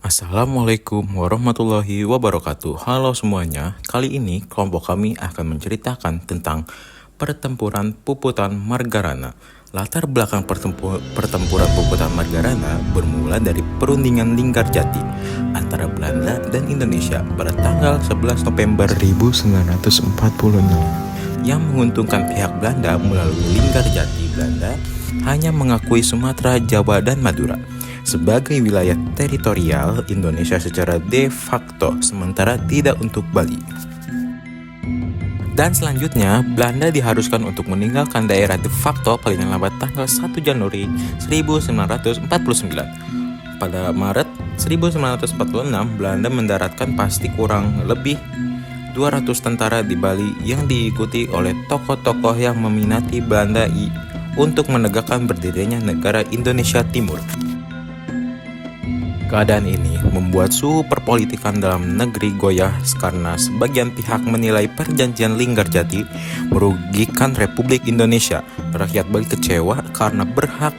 Assalamualaikum warahmatullahi wabarakatuh. Halo semuanya, kali ini kelompok kami akan menceritakan tentang pertempuran Puputan Margarana. Latar belakang pertempuran Puputan Margarana bermula dari perundingan Linggarjati antara Belanda dan Indonesia pada tanggal 11 November 1946 yang menguntungkan pihak Belanda. Melalui Linggarjati, Belanda hanya mengakui Sumatera, Jawa, dan Madura sebagai wilayah teritorial Indonesia secara de facto, sementara tidak untuk Bali. Dan selanjutnya, Belanda diharuskan untuk meninggalkan daerah de facto paling lambat tanggal 1 Januari 1949. Pada Maret 1946, Belanda mendaratkan pasti kurang lebih 200 tentara di Bali yang diikuti oleh tokoh-tokoh yang meminati Belanda untuk menegakkan berdirinya negara Indonesia Timur. Keadaan ini membuat suhu perpolitikan dalam negeri goyah karena sebagian pihak menilai perjanjian Linggarjati merugikan Republik Indonesia. Rakyat Bali kecewa karena berhak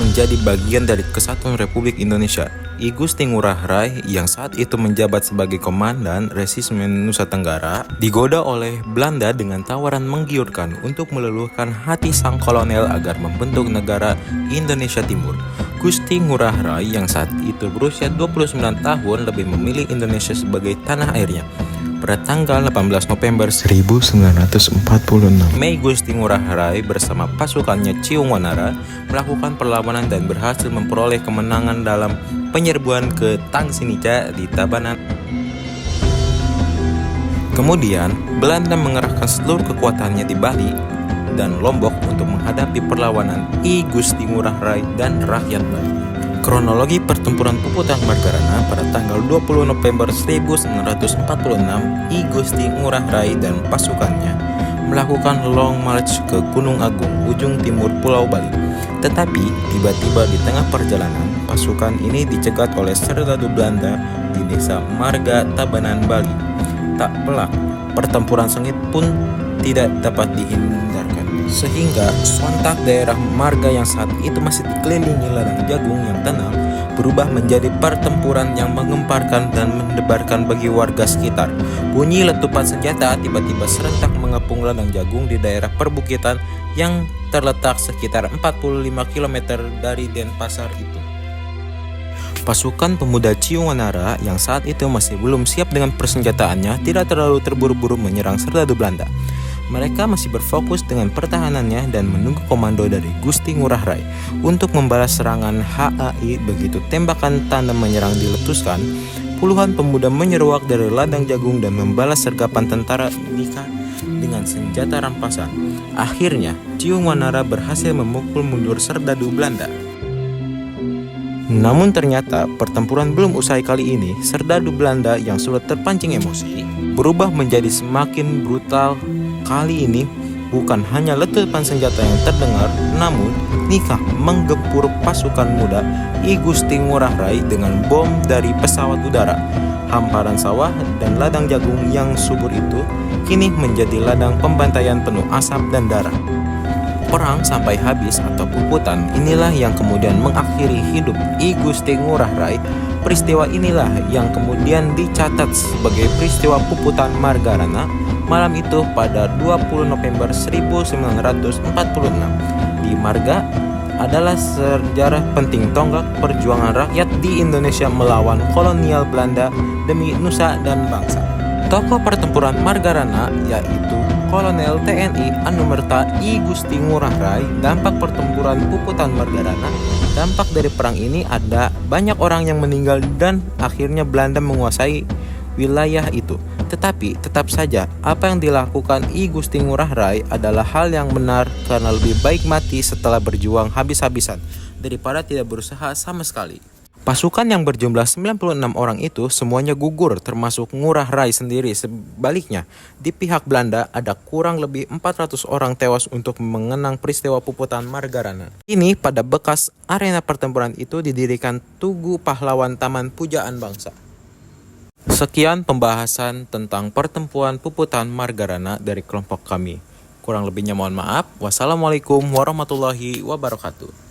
menjadi bagian dari kesatuan Republik Indonesia. I Gusti Ngurah Rai yang saat itu menjabat sebagai komandan Resimen Nusa Tenggara digoda oleh Belanda dengan tawaran menggiurkan untuk meluluhkan hati sang kolonel agar membentuk negara Indonesia Timur. Gusti Ngurah Rai yang saat itu berusia 29 tahun lebih memilih Indonesia sebagai tanah airnya. Pada tanggal 18 November 1946, Mei Gusti Ngurah Rai bersama pasukannya Ciungwanara melakukan perlawanan dan berhasil memperoleh kemenangan dalam penyerbuan ke Tang Sinica di Tabanan. Kemudian, Belanda mengerahkan seluruh kekuatannya di Bali dan Lombok untuk menghadapi perlawanan I Gusti Ngurah Rai dan rakyat Bali. Kronologi pertempuran Puputan Margarana pada tanggal 20 November 1946, I Gusti Ngurah Rai dan pasukannya melakukan long march ke Gunung Agung, ujung timur Pulau Bali. Tetapi tiba-tiba di tengah perjalanan, pasukan ini dicegat oleh serdadu Belanda di desa Marga, Tabanan, Bali. Tak pelak, pertempuran sengit pun tidak dapat dihindarkan, sehingga sontak daerah Marga yang saat itu masih dikelilingi ladang jagung yang tenang berubah menjadi pertempuran yang menggemparkan dan mendebarkan bagi warga sekitar. Bunyi letupan senjata tiba-tiba serentak mengepung ladang jagung di daerah perbukitan yang terletak sekitar 45 km dari Denpasar itu. Pasukan pemuda Ciungwanara yang saat itu masih belum siap dengan persenjataannya tidak terlalu terburu-buru menyerang serdadu Belanda. Mereka masih berfokus dengan pertahanannya dan menunggu komando dari Gusti Ngurah Rai untuk membalas serangan HAI. Begitu tembakan tandem menyerang diletuskan, puluhan pemuda menyeruak dari ladang jagung dan membalas sergapan tentara Nika dengan senjata rampasan. Akhirnya, Ciungwanara berhasil memukul mundur serdadu Belanda. Namun ternyata pertempuran belum usai kali ini. Serdadu Belanda yang sudah terpancing emosi berubah menjadi semakin brutal. Kali ini bukan hanya letupan senjata yang terdengar, namun Nika menggempur pasukan muda I Gusti Ngurah Rai dengan bom dari pesawat udara. Hamparan sawah dan ladang jagung yang subur itu kini menjadi ladang pembantaian penuh asap dan darah. Perang sampai habis atau puputan inilah yang kemudian mengakhiri hidup I Gusti Ngurah Rai. Peristiwa inilah yang kemudian dicatat sebagai peristiwa Puputan Margarana malam itu pada 20 November 1946. Di Marga adalah sejarah penting tonggak perjuangan rakyat di Indonesia melawan kolonial Belanda demi nusa dan bangsa. Tokoh pertempuran Margarana yaitu Kolonel TNI Anumerta I Gusti Ngurah Rai. Dampak pertempuran Puputan Margarana, dampak dari perang ini ada banyak orang yang meninggal dan akhirnya Belanda menguasai wilayah itu. Tetapi tetap saja apa yang dilakukan I Gusti Ngurah Rai adalah hal yang benar, karena lebih baik mati setelah berjuang habis-habisan daripada tidak berusaha sama sekali. Pasukan yang berjumlah 96 orang itu semuanya gugur, termasuk Ngurah Rai sendiri. Sebaliknya, di pihak Belanda ada kurang lebih 400 orang tewas untuk mengenang peristiwa Puputan Margarana. Ini pada bekas arena pertempuran itu didirikan Tugu Pahlawan Taman Pujaan Bangsa. Sekian pembahasan tentang pertempuran Puputan Margarana dari kelompok kami. Kurang lebihnya mohon maaf. Wassalamualaikum warahmatullahi wabarakatuh.